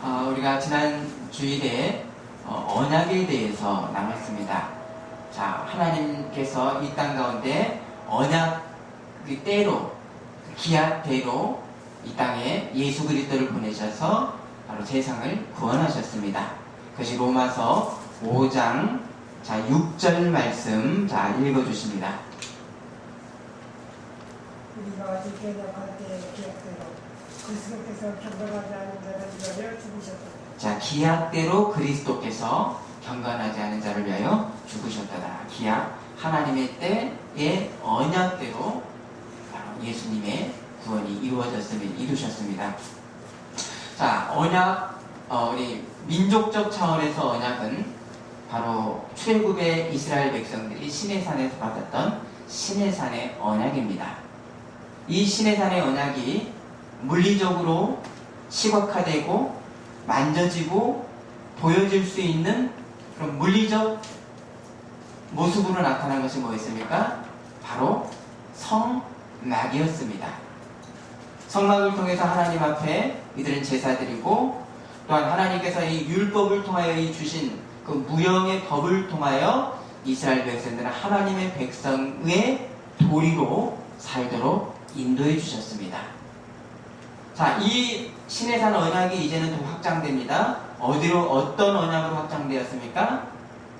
우리가 지난 주일에 언약에 대해서 나눴습니다. 자, 하나님께서 이 땅 가운데 언약의 때로, 기약대로 이 땅에 예수 그리스도를 보내셔서 바로 세상을 구원하셨습니다. 그것이 로마서 5장 6절 말씀 읽어주십니다. 우리가 아직 언약할 때의 기약대로 그리스도께서 경건하지 않은 자를 위하여 죽으셨다. 자, 기약대로 그리스도께서 경건하지 않은 자를 위하여 죽으셨다. 기약, 하나님의 때의 언약대로 바로 예수님의 구원이 이루셨습니다. 자, 언약, 우리 민족적 차원에서 언약은 바로 출애굽의 이스라엘 백성들이 시내산에서 받았던 시내산의 언약입니다. 이 시내산의 언약이 물리적으로 시각화되고 만져지고 보여질 수 있는 그런 물리적 모습으로 나타난 것이 뭐였습니까? 바로 성막이었습니다. 성막을 통해서 하나님 앞에 이들은 제사드리고, 또한 하나님께서 이 율법을 통하여 주신 그 무형의 법을 통하여 이스라엘 백성들은 하나님의 백성의 도리로 살도록 인도해 주셨습니다. 자, 이 시내산 언약이 이제는 더 확장됩니다. 어떤 언약으로 확장되었습니까?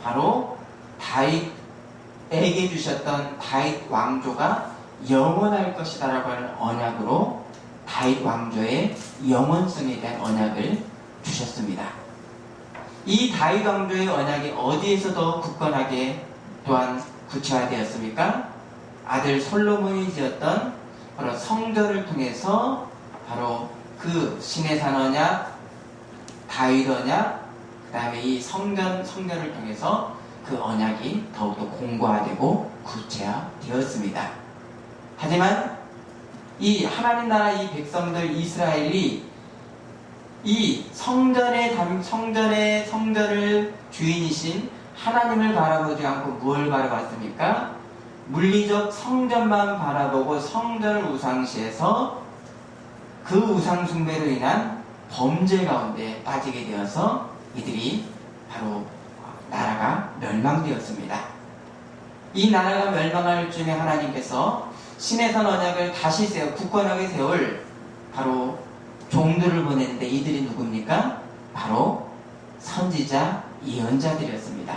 바로 다윗에게 주셨던 다윗 왕조가 영원할 것이다 라고 하는 언약으로 다윗 왕조의 영원성에 대한 언약을 주셨습니다. 이 다윗 왕조의 언약이 어디에서 더 굳건하게 또한 구체화되었습니까? 아들 솔로몬이 지었던 바로 성전을 통해서 바로 그 시내산 언약, 다윗 언약, 그 다음에 이 성전을 통해서 그 언약이 더욱더 공고화되고 구체화되었습니다. 하지만 이 하나님 나라 이 백성들 이스라엘이 이 성전을 주인이신 하나님을 바라보지 않고 무엇을 바라봤습니까? 물리적 성전만 바라보고 성전을 우상시해서 그 우상 숭배로 인한 범죄 가운데 빠지게 되어서 이들이 바로 나라가 멸망되었습니다. 이 나라가 멸망할 즈음에 하나님께서 시내산 언약을 다시 굳건하게 세울 바로 종들을 보냈는데 이들이 누굽니까? 바로 선지자, 예언자들이었습니다.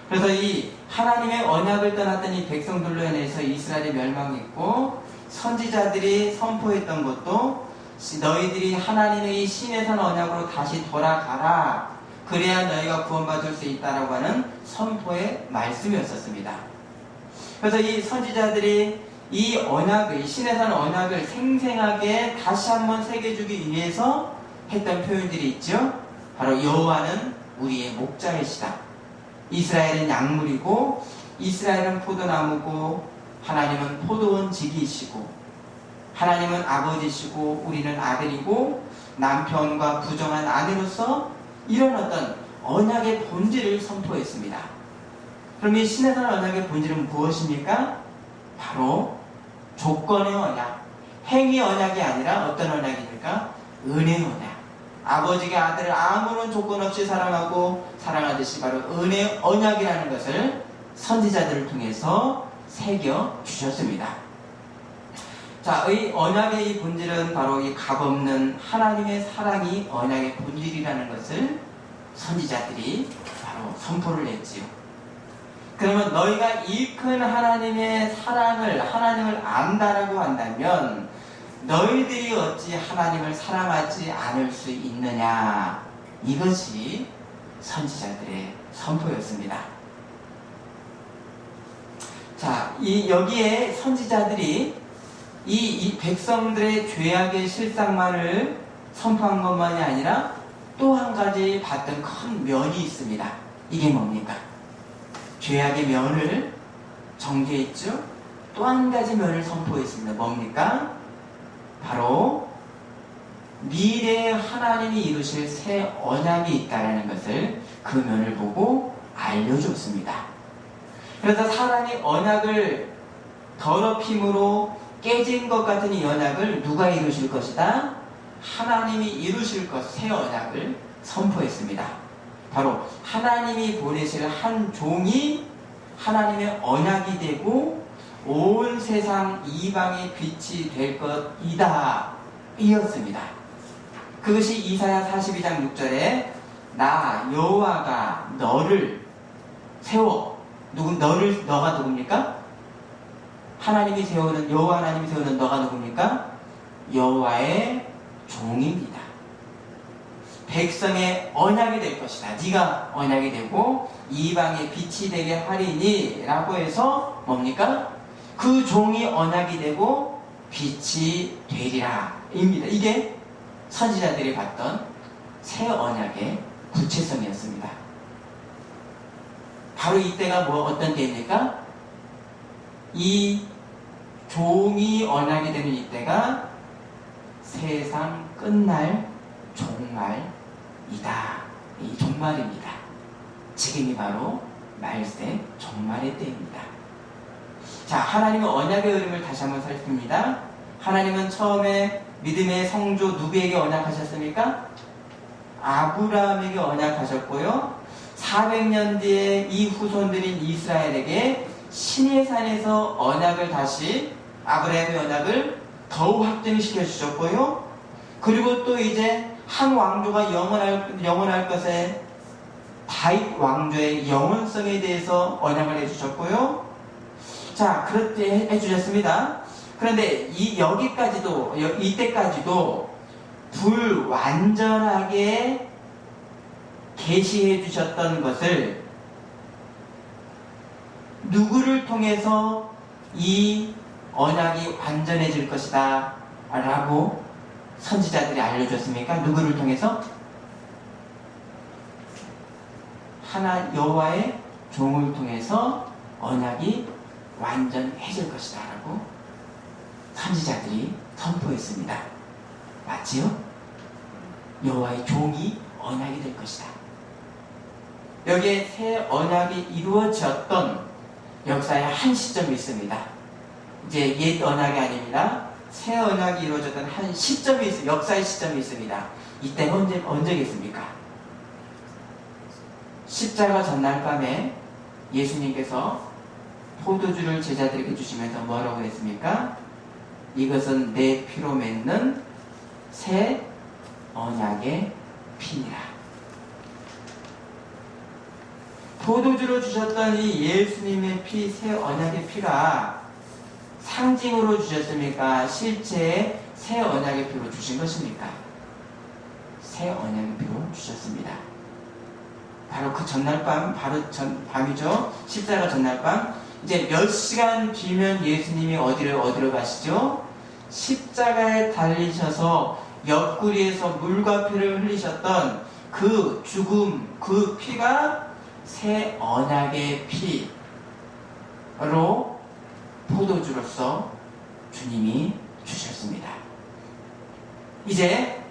그래서 이 하나님의 언약을 떠났던 이 백성들로 인해서 이스라엘이 멸망했고, 선지자들이 선포했던 것도 너희들이 하나님의 이 시내산 언약으로 다시 돌아가라, 그래야 너희가 구원받을 수 있다라고 하는 선포의 말씀이었었습니다. 그래서 이 선지자들이 이 언약을, 시내산 언약을 생생하게 다시 한번 새겨주기 위해서 했던 표현들이 있죠. 바로 여호와는 우리의 목자이시다. 이스라엘은 약물이고 이스라엘은 포도나무고 하나님은 포도원 지기이시고 하나님은 아버지시고 우리는 아들이고 남편과 부정한 아내로서 이런 어떤 언약의 본질을 선포했습니다. 그럼 이 시내산 언약의 본질은 무엇입니까? 바로 조건의 언약, 행위 언약이 아니라 어떤 언약입니까? 은혜 언약. 아버지가 아들을 아무런 조건 없이 사랑하고 사랑하듯이 바로 은혜 언약이라는 것을 선지자들을 통해서 새겨 주셨습니다. 자, 이 언약의 이 본질은 바로 이 값없는 하나님의 사랑이 언약의 본질이라는 것을 선지자들이 바로 선포를 했지요. 그러면 너희가 이 큰 하나님의 사랑을, 하나님을 안다라고 한다면 너희들이 어찌 하나님을 사랑하지 않을 수 있느냐, 이것이 선지자들의 선포였습니다. 자, 여기에 선지자들이 이 백성들의 죄악의 실상만을 선포한 것만이 아니라 또 한 가지 봤던 큰 면이 있습니다. 이게 뭡니까? 죄악의 면을 정죄했죠. 또 한 가지 면을 선포했습니다. 뭡니까? 바로 미래에 하나님이 이루실 새 언약이 있다는 것을 그 면을 보고 알려줬습니다. 그래서 사람이 언약을 더럽힘으로 깨진 것 같은 이 언약을 누가 이루실 것이다? 하나님이 이루실 것 새 언약을 선포했습니다. 바로 하나님이 보내실 한 종이 하나님의 언약이 되고 온 세상 이방의 빛이 될 것이다 이었습니다. 그것이 이사야 42장 6절에 나 여호와가 너를 세워 너가 누굽니까? 하나님이 세우는 여호와 하나님이 세우는 너가 누굽니까? 여호와의 종입니다. 백성의 언약이 될 것이다. 네가 언약이 되고 이방의 빛이 되게 하리니 라고 해서 뭡니까? 그 종이 언약이 되고 빛이 되리라 입니다. 이게 선지자들이 봤던 새 언약의 구체성이었습니다. 바로 이때가 어떤 때입니까? 이 종이 언약이 되는 이때가 세상 끝날 종말이다. 이 종말입니다. 지금이 바로 말세 종말의 때입니다. 자, 하나님은 언약의 흐름을 다시 한번 살핍니다. 하나님은 처음에 믿음의 성조 누구에게 언약하셨습니까? 아브라함에게 언약하셨고요. 400년 뒤에 이 후손들인 이스라엘에게 신의 산에서 언약을 다시 아브라함의 언약을 더욱 확증시켜 주셨고요. 그리고 또 이제 한 왕조가 영원할 것에 다윗 왕조의 영원성에 대해서 언약을 해주셨고요. 자, 그렇게 해주셨습니다. 그런데 이때까지도 불완전하게 계시해 주셨던 것을 누구를 통해서 이 언약이 완전해질 것이다 라고 선지자들이 알려줬습니까? 누구를 통해서? 여호와의 종을 통해서 언약이 완전해질 것이다 라고 선지자들이 선포했습니다. 맞지요? 여호와의 종이 언약이 될 것이다. 여기에 새 언약이 이루어졌던 역사의 한 시점이 있습니다. 이제 옛 언약이 아닙니다. 새 언약이 이루어졌던 한 시점이 있습니다. 역사의 시점이 있습니다. 이때가 언제겠습니까? 십자가 전날 밤에 예수님께서 포도주를 제자들에게 주시면서 뭐라고 했습니까? 이것은 내 피로 맺는 새 언약의 피니라. 포도주로 주셨던 이 예수님의 피, 새 언약의 피가 상징으로 주셨습니까? 실제 새 언약의 피로 주신 것입니까? 새 언약의 피로 주셨습니다. 바로 그 전날 밤, 밤이죠. 십자가 전날 밤. 이제 몇 시간 뒤면 예수님이 어디로 가시죠? 십자가에 달리셔서 옆구리에서 물과 피를 흘리셨던 그 죽음, 그 피가 새 언약의 피로 포도주로서 주님이 주셨습니다. 이제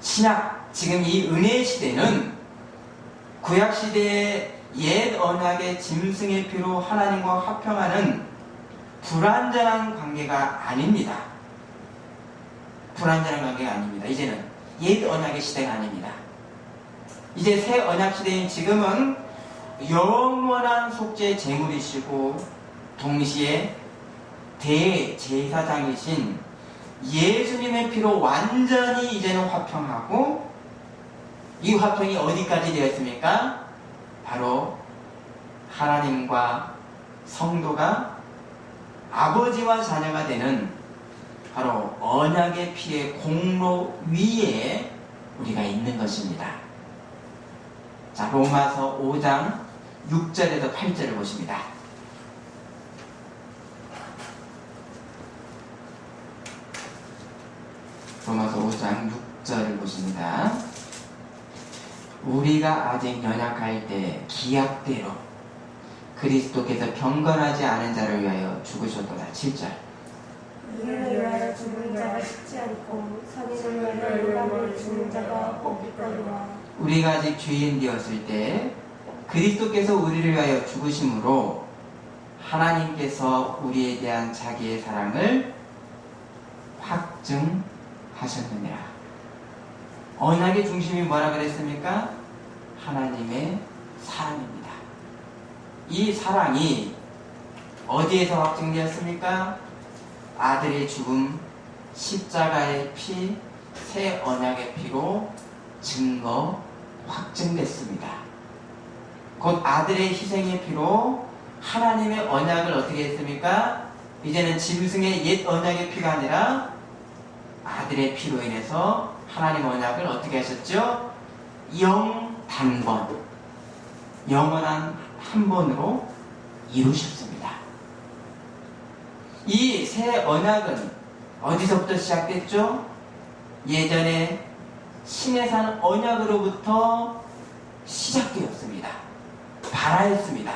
신약, 지금 이 은혜의 시대는 구약시대의 옛 언약의 짐승의 피로 하나님과 화평하는 불완전한 관계가 아닙니다. 불완전한 관계가 아닙니다. 이제는 옛 언약의 시대가 아닙니다. 이제 새 언약 시대인 지금은 영원한 속죄 제물이시고 동시에 대제사장이신 예수님의 피로 완전히 이제는 화평하고, 이 화평이 어디까지 되었습니까? 바로 하나님과 성도가 아버지와 자녀가 되는 바로 언약의 피의 공로 위에 우리가 있는 것입니다. 자, 로마서 5장 6절에서 8절을 보십니다. 로마서 5장 6절을 보십니다. 우리가 아직 연약할 때 기약대로 그리스도께서 경건하지 않은 자를 위하여 죽으셨도다. 7절. 이를 위하여 죽는 자가 쉽지 않고 선인을 위하여 요람을 죽는 자가 복이거니와. 우리가 아직 죄인 되었을 때 그리스도께서 우리를 위하여 죽으심으로 하나님께서 우리에 대한 자기의 사랑을 확증하셨느니라. 언약의 중심이 뭐라 그랬습니까? 하나님의 사랑입니다. 이 사랑이 어디에서 확증되었습니까? 아들의 죽음, 십자가의 피, 새 언약의 피로 증거 확증됐습니다. 곧 아들의 희생의 피로 하나님의 언약을 어떻게 했습니까? 이제는 짐승의 옛 언약의 피가 아니라 아들의 피로 인해서 하나님 언약을 어떻게 하셨죠? 영단번, 영원한 한 번으로 이루셨습니다. 이 새 언약은 어디서부터 시작됐죠? 예전에 시내산 언약으로부터 시작되었습니다. 발화했습니다.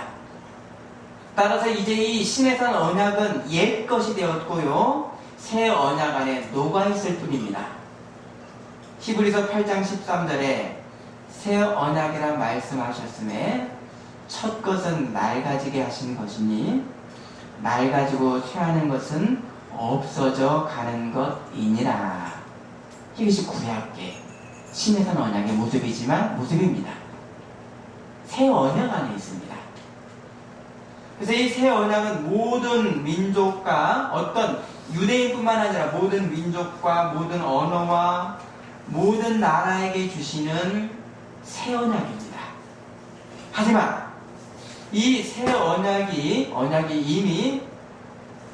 따라서 이제 이 시내산 언약은 옛 것이 되었고요, 새 언약 안에 녹아있을 뿐입니다. 히브리서 8장 13절에 새 언약이라 말씀하셨음에 첫 것은 낡아지게 하신 것이니 낡아지고 쇠하는 것은 없어져 가는 것이니라. 이것이 구약의 신의 산 언약의 모습입니다. 새 언약 안에 있습니다. 그래서 이 새 언약은 모든 민족과 어떤 유대인뿐만 아니라 모든 민족과 모든 언어와 모든 나라에게 주시는 새 언약입니다. 하지만 이 새 언약이 이미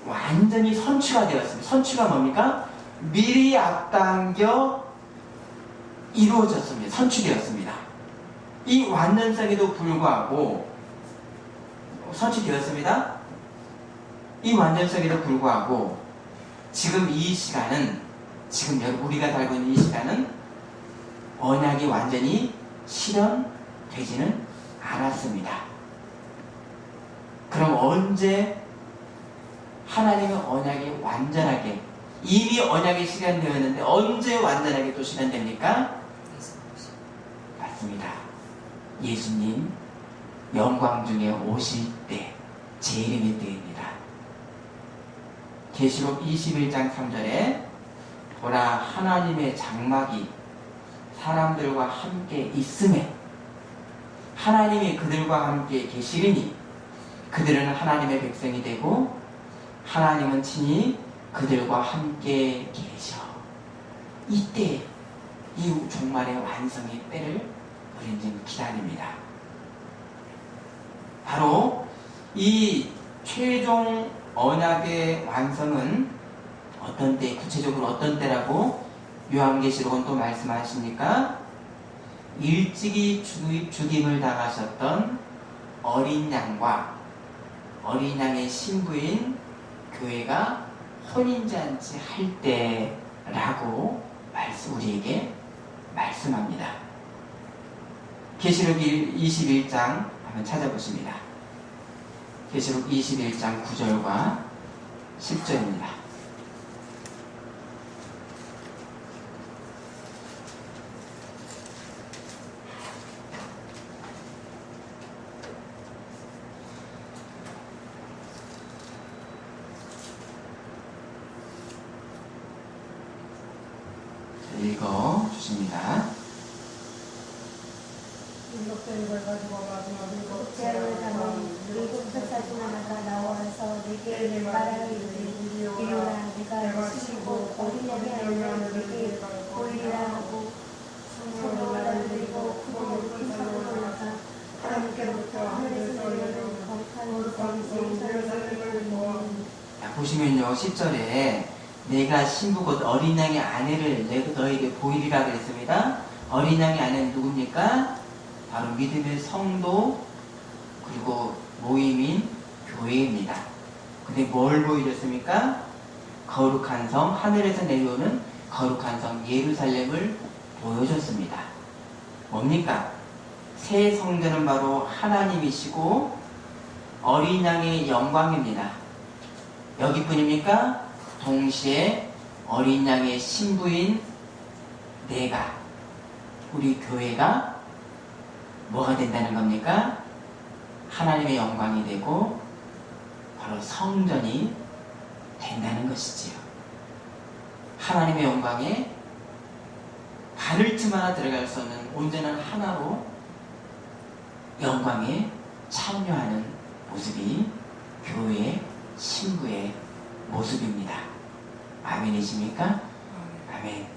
완전히 선취가 되었습니다. 선취가 뭡니까? 미리 앞당겨 이루어졌습니다. 선취되었습니다. 이 완전성에도 불구하고 선취되었습니다. 이 완전성에도 불구하고 지금 이 시간은, 지금 우리가 살고 있는 이 시간은 언약이 완전히 실현되지는 않았습니다. 그럼 언제 하나님의 언약이 완전하게, 이미 언약이 실현되었는데 언제 완전하게 또 실현됩니까? 맞습니다. 예수님 영광 중에 오실 때, 재림의 때입니다. 계시록 21장 3절에 보라, 하나님의 장막이 사람들과 함께 있음에 하나님이 그들과 함께 계시리니 그들은 하나님의 백성이 되고 하나님은 친히 그들과 함께 계셔. 이때 이 종말의 완성의 때를 우리는 지금 기다립니다. 바로 이 최종 언약의 완성은 어떤 때, 구체적으로 어떤 때라고 요한계시록은 또 말씀하십니까? 일찍이 죽임을 당하셨던 어린 양과 어린 양의 신부인 교회가 혼인잔치 할 때라고 우리에게 말씀합니다. 계시록 21장 한번 찾아보십니다. 계시록 21장 9절과 10절입니다. 읽어 주십니다. 인력된 걸 가지고 마지막 일곱 제안을 담은 일곱 사진 하나가 나와서 내게 말하기를 이리라, 내가 시키고 어린 양의 안을 내게 보이리라 하고 성령을 날리고 크고 높은 산으로 올라가 하나님께로부터 하늘에서 내려오는 거룩한 성령이 보시면요, 10절에 내가 신부 곧 어린 양의 아내를 너에게 보이리라 그랬습니다. 어린 양의 아내는 누굽니까? 바로 믿음의 성도, 그리고 모임인 교회입니다. 근데 뭘 보여줬습니까? 거룩한 성, 하늘에서 내려오는 거룩한 성 예루살렘을 보여줬습니다. 뭡니까? 새 성전은 바로 하나님이시고 어린 양의 영광입니다. 여기뿐입니까? 동시에 어린 양의 신부인 내가, 우리 교회가 뭐가 된다는 겁니까? 하나님의 영광이 되고 바로 성전이 된다는 것이지요. 하나님의 영광에 가를 틈 하나 들어갈 수 없는 온전한 하나로 영광에 참여하는 모습이 교회 신부의 모습입니다. 아멘이십니까? 아멘.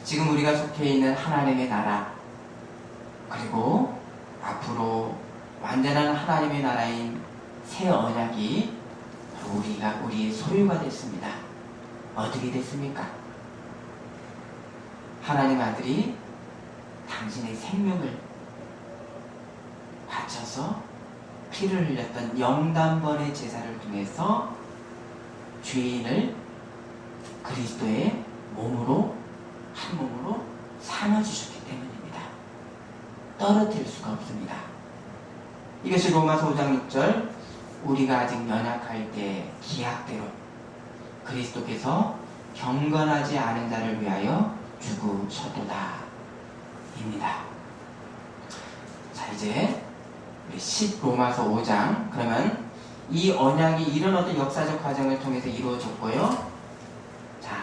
지금 우리가 속해 있는 하나님의 나라, 그리고 앞으로 완전한 하나님의 나라인 새 언약이 우리의 소유가 됐습니다. 어떻게 됐습니까? 하나님 아들이 당신의 생명을 바쳐서 피를 흘렸던 영단번의 제사를 통해서 죄인을 그리스도의 몸으로, 한 몸으로 삼아주셨기 때문입니다. 떨어뜨릴 수가 없습니다. 이것이 로마서 5장 6절, 우리가 아직 연약할 때 기약대로 그리스도께서 경건하지 않은 자를 위하여 죽으셨도다 입니다. 자, 이제 우리 로마서 5장, 그러면 이 언약이 이런 어떤 역사적 과정을 통해서 이루어졌고요. 자,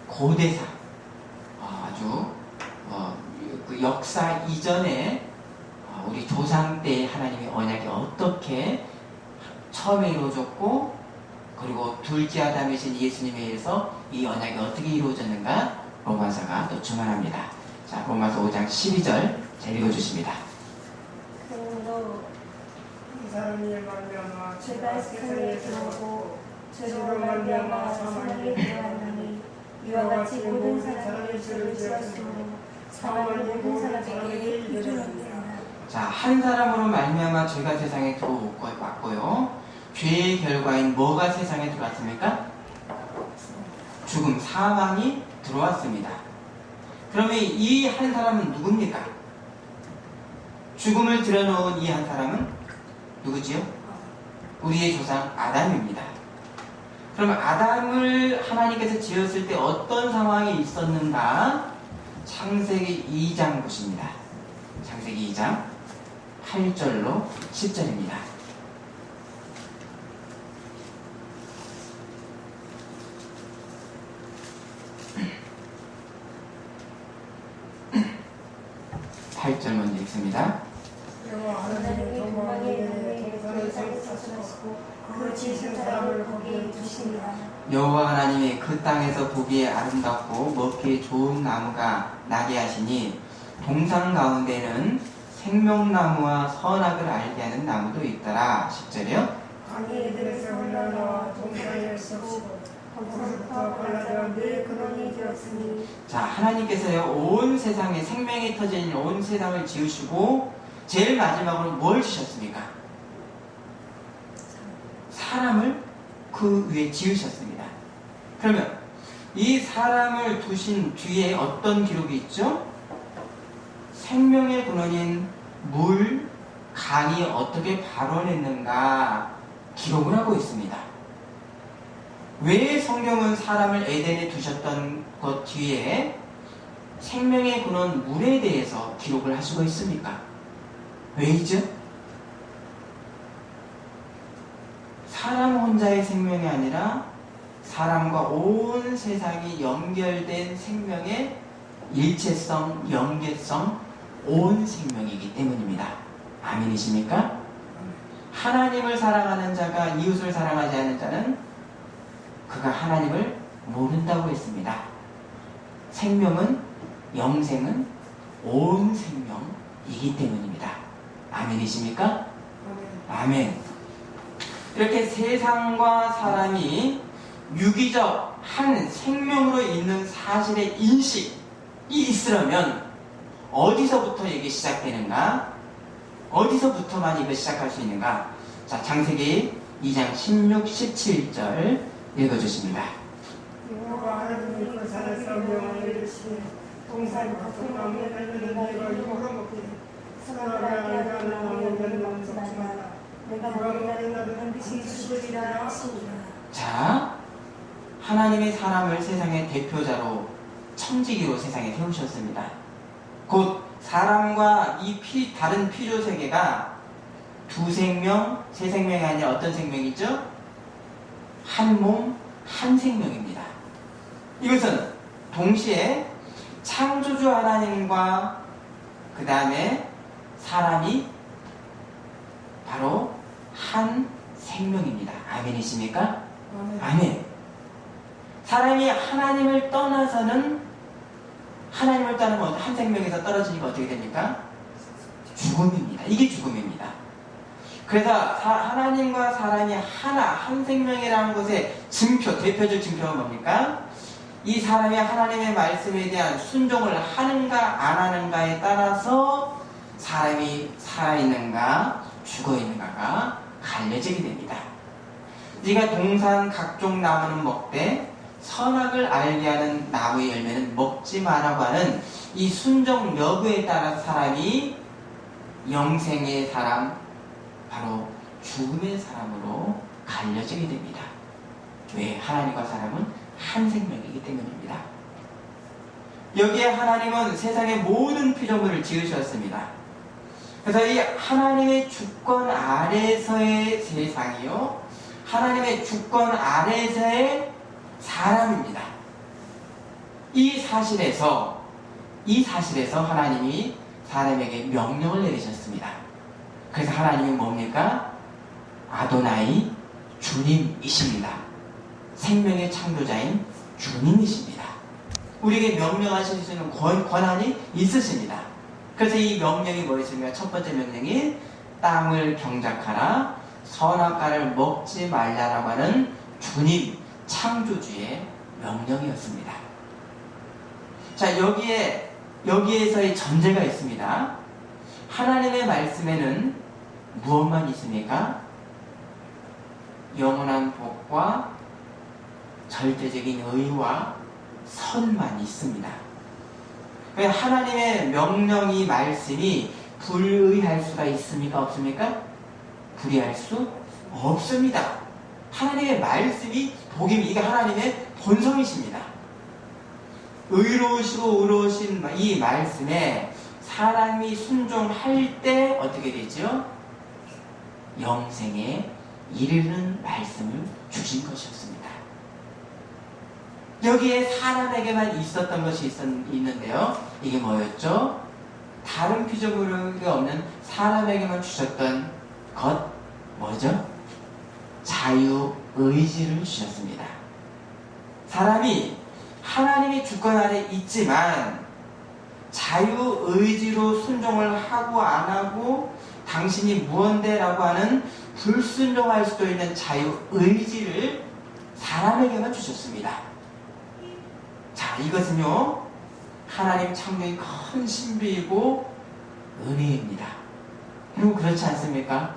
고대사, 아주 그 역사 이전에 우리 조상 때 하나님의 언약이 어떻게 처음에 이루어졌고, 그리고 둘째 아담이신 예수님에 의해서 이 언약이 어떻게 이루어졌는가 로마서가 또 주관합니다. 자, 로마서 5장 12절 잘 읽어주십니다. 그러므로 이 사람이 말미암아 죄가 세상에 들어오고 죄로 말미암아 사망에 들어왔나니 이와 같이 모든 사람이 죄를 지었으므로 사망이 모든 사람에게 이르렀느니라. 자, 한 사람으로 말미암아 죄가 세상에 들어왔고요. 죄의 결과인 뭐가 세상에 들어왔습니까? 죽음, 사망이 들어왔습니다. 그러면 이 한 사람은 누굽니까? 죽음을 들여놓은 이 한 사람은 누구지요? 우리의 조상 아담입니다. 그럼 아담을 하나님께서 지었을 때 어떤 상황이 있었는가? 창세기 2장 보십니다. 창세기 2장 8절로 10절입니다. (8절) 먼저 읽습니다. 여호와 하나님이 하나님의 동방에 동산을 땅에 세우시고 그 지으신 사람을 거기에 두시니라. 여호와 하나님이 그 땅에서 보기에 아름답고 먹기에 좋은 나무가 나게 하시니 동산 가운데는 생명나무와 선악을 알게 하는 나무도 있더라. 10절이요. 강에들에서 흘러나와 동산에 섰고 거기서부터 갈라져 네 근원이 되었으니 자, 하나님께서요, 온 세상에 생명이 터져 있는 온 세상을 지으시고 제일 마지막으로 뭘 지셨습니까? 사람을 그 위에 지으셨습니다. 그러면 이 사람을 두신 뒤에 어떤 기록이 있죠? 생명의 근원인 물, 강이 어떻게 발원했는가 기록을 하고 있습니다. 왜 성경은 사람을 에덴에 두셨던 것 뒤에 생명의 근원 물에 대해서 기록을 할 수가 있습니까? 왜이죠? 사람 혼자의 생명이 아니라 사람과 온 세상이 연결된 생명의 일체성, 연계성, 온 생명이기 때문입니다. 아멘이십니까? 하나님을 사랑하는 자가 이웃을 사랑하지 않는 자는 그가 하나님을 모른다고 했습니다. 생명은, 영생은 온 생명이기 때문입니다. 아멘이십니까? 아멘. 이렇게 세상과 사람이 유기적 한 생명으로 있는 사실의 인식이 있으려면 어디서부터 이게 시작되는가? 어디서부터만 이걸 시작할 수 있는가? 자, 창세기 2장 16, 17절 읽어주십니다. 여호와 하나님이 그 산에서 명을 내리시되 동산 같은 나무에 달린 내가 이거로 먹되 선악을 알게 하는 나무는 먹지 말라. 내가 먹는 날에 너는 반드시 죽으리라 하시니라. 자, 하나님의 사람을 세상의 대표자로 청지기로 세상에 세우셨습니다. 곧 사람과 이 다른 피조 세계가 두 생명, 세 생명이 아니라 어떤 생명이죠? 한 몸, 한 생명입니다. 이것은 동시에 창조주 하나님과 그 다음에 사람이 바로 한 생명입니다. 아멘이십니까? 아멘. 사람이 하나님을 떠나서는, 하나님을 떠나면 한 생명에서 떨어지니까 어떻게 됩니까? 죽음입니다. 이게 죽음입니다. 그래서 하나님과 사람이 하나, 한 생명이라는 것의 증표, 대표적 증표가 뭡니까? 이 사람이 하나님의 말씀에 대한 순종을 하는가 안 하는가에 따라서 사람이 살아있는가 죽어있는가가 갈려지게 됩니다. 네가 동산 각종 나무는 먹되 선악을 알게 하는 나무의 열매는 먹지 마라고 하는 이 순종 여부에 따라서 사람이 영생의 사람, 바로 죽음의 사람으로 갈려지게 됩니다. 왜? 하나님과 사람은 한 생명이기 때문입니다. 여기에 하나님은 세상의 모든 피조물을 지으셨습니다. 그래서 이 하나님의 주권 아래서의 세상이요, 하나님의 주권 아래서의 사람입니다. 이 사실에서 하나님이 사람에게 명령을 내리셨습니다. 그래서 하나님이 뭡니까? 아도나이 주님이십니다. 생명의 창조자인 주님이십니다. 우리에게 명령하실 수 있는 권한이 있으십니다. 그래서 이 명령이 뭐였습니까? 첫 번째 명령이 땅을 경작하라, 선악과를 먹지 말라라고 하는 주님, 창조주의 명령이었습니다. 자, 여기에서의 전제가 있습니다. 하나님의 말씀에는 무엇만 있습니까? 영원한 복과 절대적인 의와 선만 있습니다. 하나님의 명령이, 말씀이 불의할 수가 있습니까? 없습니까? 불의할 수 없습니다. 하나님의 말씀이 복임이, 이게 하나님의 본성이십니다. 의로우시고 의로우신 이 말씀에 사람이 순종할 때 어떻게 되죠? 영생에 이르는 말씀을 주신 것이었습니다. 여기에 사람에게만 있었던 것이 있는데요. 이게 뭐였죠? 다른 피조물이 없는 사람에게만 주셨던 것, 뭐죠? 자유의지를 주셨습니다. 사람이 하나님의 주권 아래 있지만 자유의지로 순종을 하고 안 하고 당신이 무언데라고 하는 불순종할 수도 있는 자유의지를 사람에게만 주셨습니다. 자, 이것은요, 하나님 창조의 큰 신비이고 은혜입니다. 여러분, 그렇지 않습니까?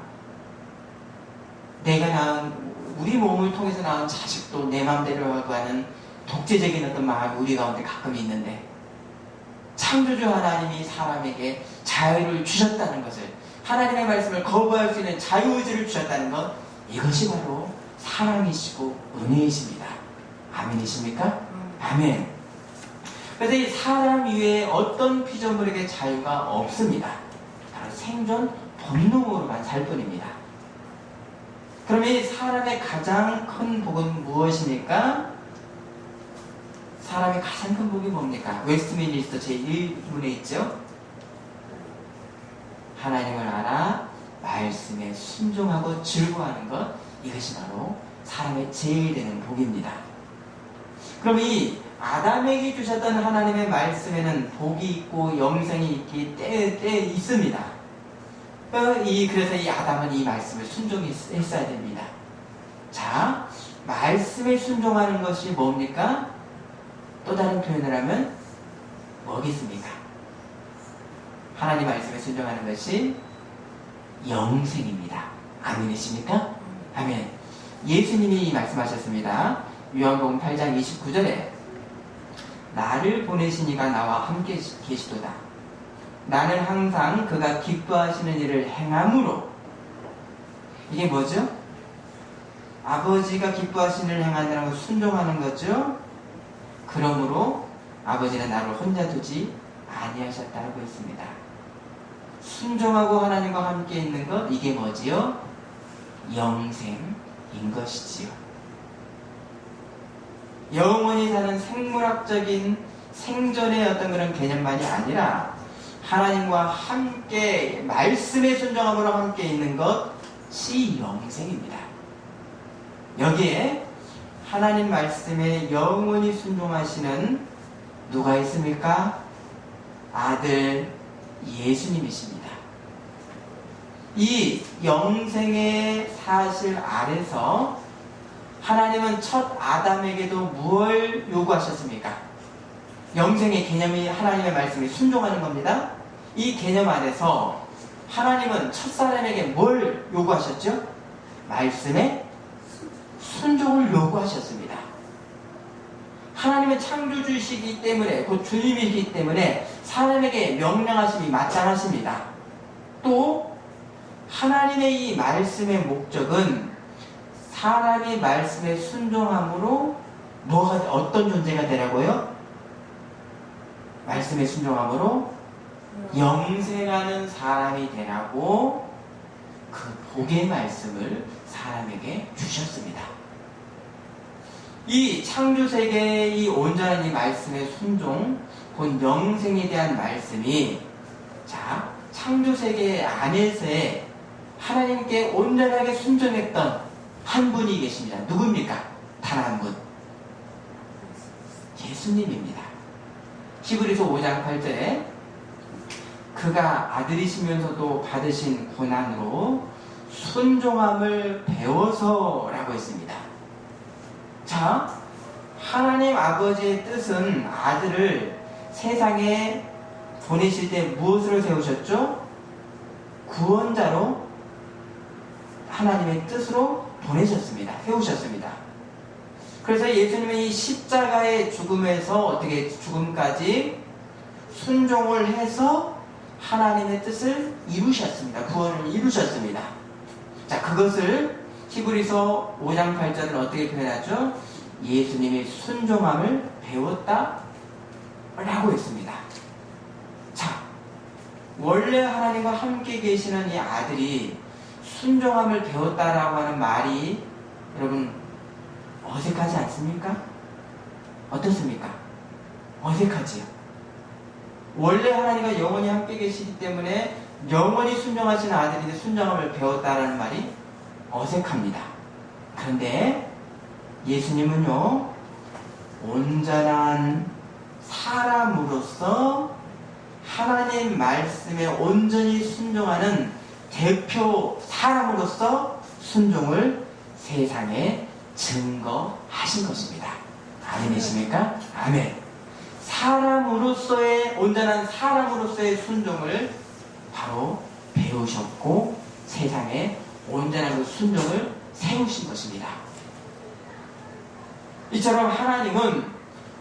내가 낳은, 우리 몸을 통해서 낳은 자식도 내 마음대로 하고 하는 독재적인 어떤 마음이 우리 가운데 가끔 있는데, 창조주 하나님이 사람에게 자유를 주셨다는 것을, 하나님의 말씀을 거부할 수 있는 자유의지를 주셨다는 것, 이것이 바로 사랑이시고 은혜이십니다. 아멘이십니까? 아멘. 그래서 이 사람 위에 어떤 피조물에게 자유가 없습니다. 바로 생존 본능으로만 살 뿐입니다. 그러면 이 사람의 가장 큰 복은 무엇입니까? 사람의 가장 큰 복이 뭡니까? 웨스트민스터 제1문에 있죠? 하나님을 알아 말씀에 순종하고 즐거워하는 것, 이것이 바로 사람의 제일 되는 복입니다. 그럼 이 아담에게 주셨던 하나님의 말씀에는 복이 있고 영생이 있기 때에 있습니다. 그래서 이 아담은 이 말씀을 순종했어야 됩니다. 자, 말씀에 순종하는 것이 뭡니까? 또 다른 표현을 하면 뭐겠습니까? 하나님 말씀에 순종하는 것이 영생입니다. 아멘이십니까? 아멘. 예수님이 말씀하셨습니다. 요한복음 8장 29절에 나를 보내신 이가 나와 함께 계시도다. 나는 항상 그가 기뻐하시는 일을 행함으로, 이게 뭐죠? 아버지가 기뻐하시는 일을 행하느라고 순종하는 거죠. 그러므로 아버지는 나를 혼자 두지 아니하셨다고 했습니다. 순종하고 하나님과 함께 있는 것, 이게 뭐지요? 영생인 것이지요. 영원히 사는 생물학적인 생전의 어떤 그런 개념만이 아니라 하나님과 함께 말씀의 순종함으로 함께 있는 것이 영생입니다. 여기에 하나님 말씀에 영원히 순종하시는 누가 있습니까? 아들 예수님이십니다. 이 영생의 사실 아래서 하나님은 첫 아담에게도 무엇을 요구하셨습니까? 영생의 개념이 하나님의 말씀에 순종하는 겁니다. 이 개념 안에서 하나님은 첫사람에게 뭘 요구하셨죠? 말씀에 순종을 요구하셨습니다. 하나님은 창조주이시기 때문에, 곧 주님이시기 때문에 사람에게 명령하심이 마땅하십니다. 또 하나님의 이 말씀의 목적은 사람이 말씀에 순종함으로 어떤 존재가 되라고요? 말씀에 순종함으로 영생하는 사람이 되라고 그 복의 말씀을 사람에게 주셨습니다. 이 창조세계의 이 온전한 이 말씀의 순종, 곧 영생에 대한 말씀이 창조세계 안에서의 하나님께 온전하게 순종했던 한 분이 계십니다. 누굽니까? 단 한 분. 예수님입니다. 히브리서 5장 8절에 그가 아들이시면서도 받으신 고난으로 순종함을 배워서라고 했습니다. 자, 하나님 아버지의 뜻은 아들을 세상에 보내실 때 무엇으로 세우셨죠? 구원자로 하나님의 뜻으로 보내셨습니다. 세우셨습니다. 그래서 예수님은 이 십자가의 죽음에서 어떻게 죽음까지 순종을 해서 하나님의 뜻을 이루셨습니다. 구원을 이루셨습니다. 자, 그것을 히브리서 5장 8절은 어떻게 표현하죠? 예수님이 순종함을 배웠다 라고 했습니다. 자, 원래 하나님과 함께 계시는 이 아들이 순종함을 배웠다라고 하는 말이 여러분 어색하지 않습니까? 어떻습니까? 어색하지요. 원래 하나님과 영원히 함께 계시기 때문에 영원히 순종하시는 아들인데 순종함을 배웠다라는 말이 어색합니다. 그런데 예수님은요, 온전한 사람으로서 하나님 말씀에 온전히 순종하는 대표 사람으로서 순종을 세상에 증거하신 것입니다. 아멘이십니까? 아멘. 사람으로서의, 온전한 사람으로서의 순종을 바로 배우셨고 세상에 온전한 그 순종을 세우신 것입니다. 이처럼 하나님은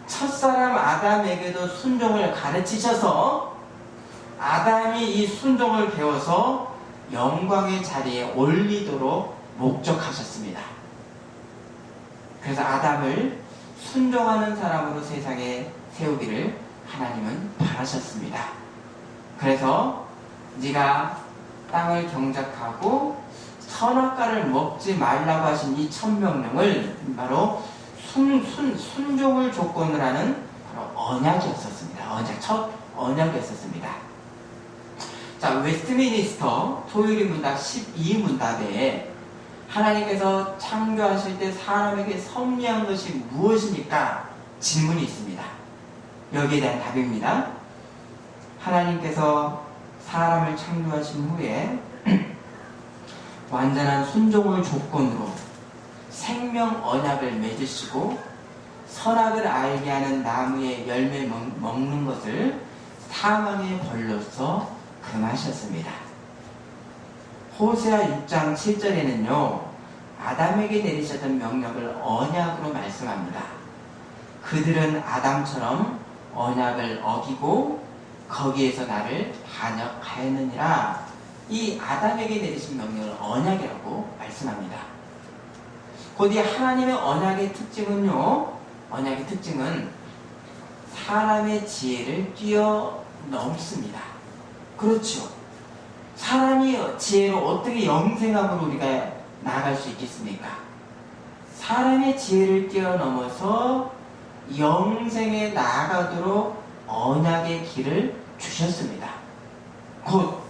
첫사람 아담에게도 순종을 가르치셔서 아담이 이 순종을 배워서 영광의 자리에 올리도록 목적하셨습니다. 그래서 아담을 순종하는 사람으로 세상에 세우기를 하나님은 바라셨습니다. 그래서 네가 땅을 경작하고 선악과를 먹지 말라고 하신 이 천명령을 바로 순종을 조건으로 하는 바로 언약이었었습니다. 첫 언약이었었습니다. 자, 웨스트미니스터 토요일 문답 12문답에 하나님께서 창조하실 때 사람에게 섭리한 것이 무엇입니까? 질문이 있습니다. 여기에 대한 답입니다. 하나님께서 사람을 창조하신 후에 완전한 순종을 조건으로 생명 언약을 맺으시고 선악을 알게 하는 나무의 열매 먹는 것을 사망의 벌로서 금하셨습니다. 호세아 6장 7절에는요, 아담에게 내리셨던 명령을 언약으로 말씀합니다. 그들은 아담처럼 언약을 어기고 거기에서 나를 반역하였느니라. 이 아담에게 내리신 명령을 언약이라고 말씀합니다. 곧 이 하나님의 언약의 특징은 사람의 지혜를 뛰어넘습니다. 그렇죠. 사람이 지혜로 어떻게 영생함으로 우리가 나아갈 수 있겠습니까? 사람의 지혜를 뛰어넘어서 영생에 나아가도록 언약의 길을 주셨습니다. 곧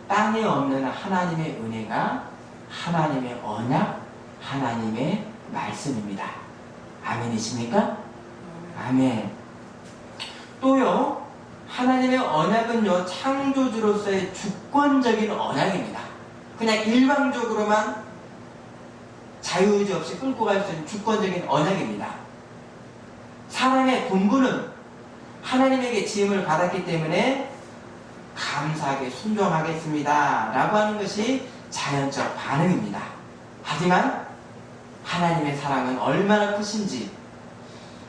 땅에 없는 하나님의 은혜가 하나님의 언약, 하나님의 말씀입니다. 아멘이십니까? 아멘. 또요, 하나님의 언약은요, 창조주로서의 주권적인 언약입니다. 그냥 일방적으로만 자유의지 없이 끌고 갈 수 있는 주권적인 언약입니다. 사람의 본분은 하나님에게 지음을 받았기 때문에 감사하게 순종하겠습니다 라고 하는 것이 자연적 반응입니다. 하지만 하나님의 사랑은 얼마나 크신지,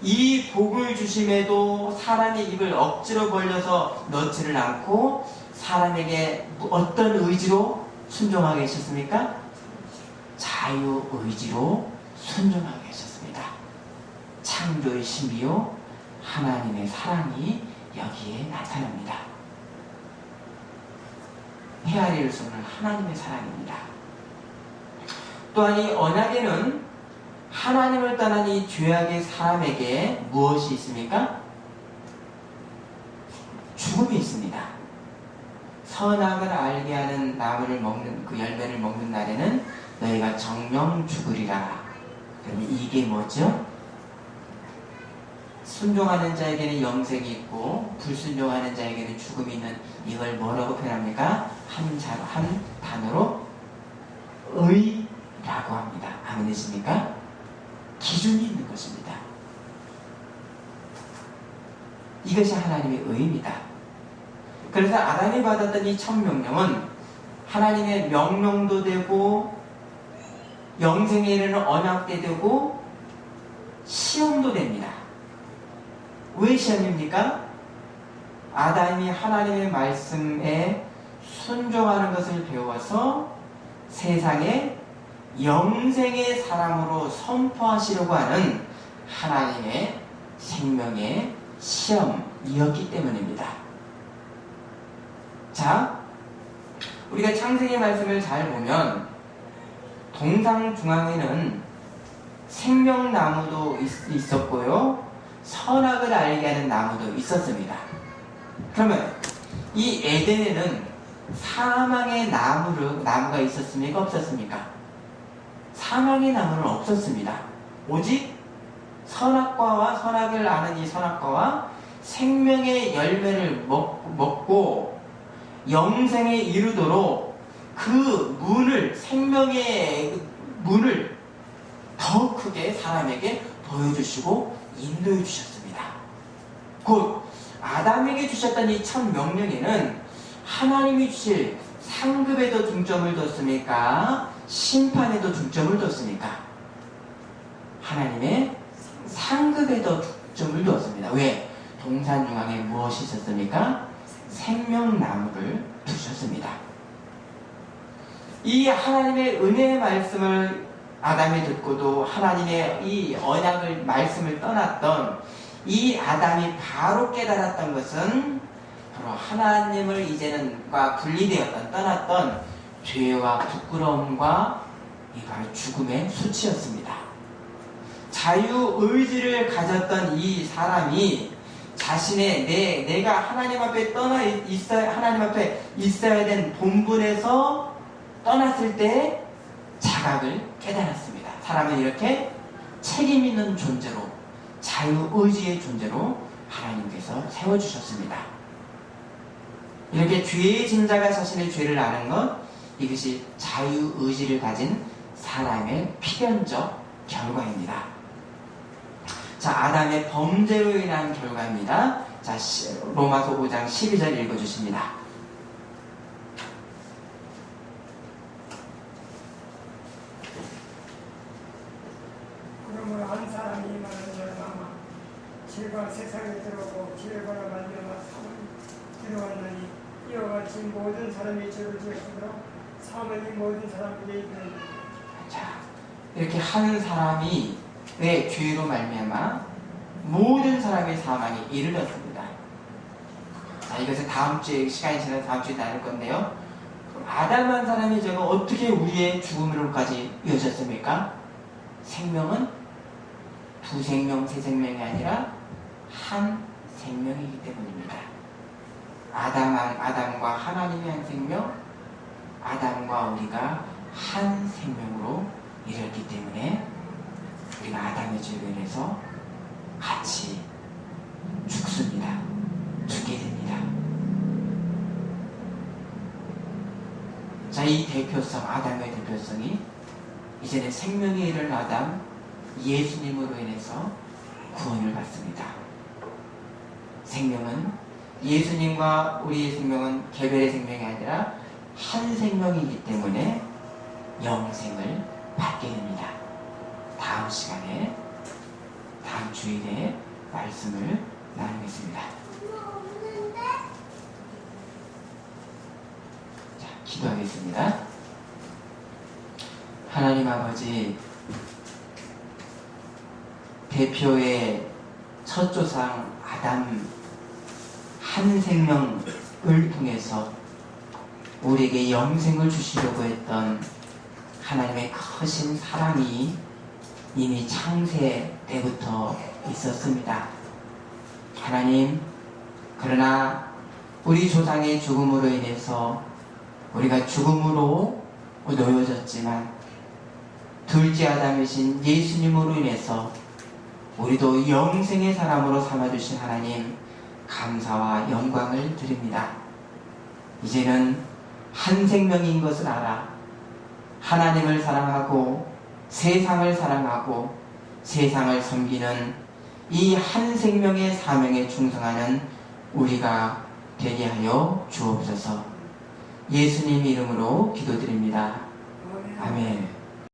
이 복을 주심에도 사람의 입을 억지로 벌려서 넣지를 않고 사람에게 어떤 의지로 순종하게 하셨습니까? 자유의지로 순종하게 하셨습니다. 창조의 신비요 하나님의 사랑이 여기에 나타납니다. 헤아릴 수 없는 하나님의 사랑입니다. 또한 이 언약에는 하나님을 떠난 이 죄악의 사람에게 무엇이 있습니까? 죽음이 있습니다. 선악을 알게 하는 나무를 먹는, 그 열매를 먹는 날에는 너희가 정령 죽으리라. 그러면 이게 뭐죠? 순종하는 자에게는 영생이 있고 불순종하는 자에게는 죽음이 있는, 이걸 뭐라고 표현합니까? 한 단어로 의라고 합니다. 아멘이십니까? 기준이 있는 것입니다. 이것이 하나님의 의입니다. 그래서 아담이 받았던 이 첫 명령은 하나님의 명령도 되고 영생에 이르는 언약도 되고 시험도 됩니다. 왜 시험입니까? 아담이 하나님의 말씀에 순종하는 것을 배워서 세상에 영생의 사람으로 선포하시려고 하는 하나님의 생명의 시험이었기 때문입니다. 자, 우리가 창세기 말씀을 잘 보면 동상 중앙에는 생명나무도 있었고요, 선악을 알게 하는 나무도 있었습니다. 그러면 이 에덴에는 사망의 나무가 있었습니까? 없었습니까? 사망의 나무는 없었습니다. 오직 선악과와 선악을 아는 이 선악과와 생명의 열매를 먹고 영생에 이르도록 그 문을, 생명의 문을 더 크게 사람에게 보여주시고 인도해 주셨습니다. 곧 아담에게 주셨던 이 첫 명령에는 하나님이 주실 상급에도 중점을 뒀습니까? 심판에도 중점을 뒀습니까? 하나님의 상급에도 중점을 두었습니다. 왜? 동산 중앙에 무엇이 있었습니까? 생명나무를 두셨습니다. 이 하나님의 은혜의 말씀을 아담이 듣고도 하나님의 이 언약을 말씀을 떠났던 이 아담이 바로 깨달았던 것은 바로 하나님을 이제는 분리되었던, 떠났던 죄와 부끄러움과 이 바로 죽음의 수치였습니다. 자유의지를 가졌던 이 사람이 자신의 내가 하나님 앞에 하나님 앞에 있어야 된 본분에서 떠났을 때 자각을 깨달았습니다. 사람은 이렇게 책임 있는 존재로, 자유의지의 존재로 하나님께서 세워주셨습니다. 이렇게 죄진 자가 자신의 죄를 아는 것, 이것이 자유의지를 가진 사람의 필연적 결과입니다. 자, 아담의 범죄로 인한 결과입니다. 자, 로마서 5장 12절 읽어주십니다. 그러므로 한 사람이 많은 열망아 죄가 세상에 들어오고 죄가 말미암아 사망이 들어왔나니 이와 같이 모든 사람이 죄를 지었으므로 사망이 모든 사람에게 이르렀느니라. 자, 이렇게 한 사람이 왜 죄로 말미암아 모든 사람의 사망이 이르렀습니다. 자, 이것을 다음 주에 시간이 지나서 다음 주에 나눌 건데요. 아담 한 사람이 제가 어떻게 우리의 죽음으로까지 이어졌습니까? 생명은 두 생명, 세 생명이 아니라 한 생명이기 때문입니다. 아담과 하나님의 한 생명, 아담과 우리가 한 생명으로 이뤘기 때문에 우리가 아담의 죄로 인해서 같이 죽습니다. 죽게 됩니다. 자, 이 대표성, 아담의 대표성이 이제는 생명에 이른 아담 예수님으로 인해서 구원을 받습니다. 생명은 예수님과 우리의 생명은 개별의 생명이 아니라 한 생명이기 때문에 영생을 받게 됩니다. 다음 시간에, 다음 주일에 말씀을 나누겠습니다. 자, 기도하겠습니다. 하나님 아버지, 대표의 첫 조상 아담 한 생명을 통해서 우리에게 영생을 주시려고 했던 하나님의 크신 사랑이 이미 창세 때부터 있었습니다. 하나님, 그러나 우리 조상의 죽음으로 인해서 우리가 죽음으로 놓여졌지만 둘째 아담이신 예수님으로 인해서 우리도 영생의 사람으로 삼아주신 하나님, 감사와 영광을 드립니다. 이제는 한 생명인 것을 알아 하나님을 사랑하고 세상을 사랑하고 세상을 섬기는 이 한 생명의 사명에 충성하는 우리가 되게 하여 주옵소서. 예수님 이름으로 기도드립니다. 아멘.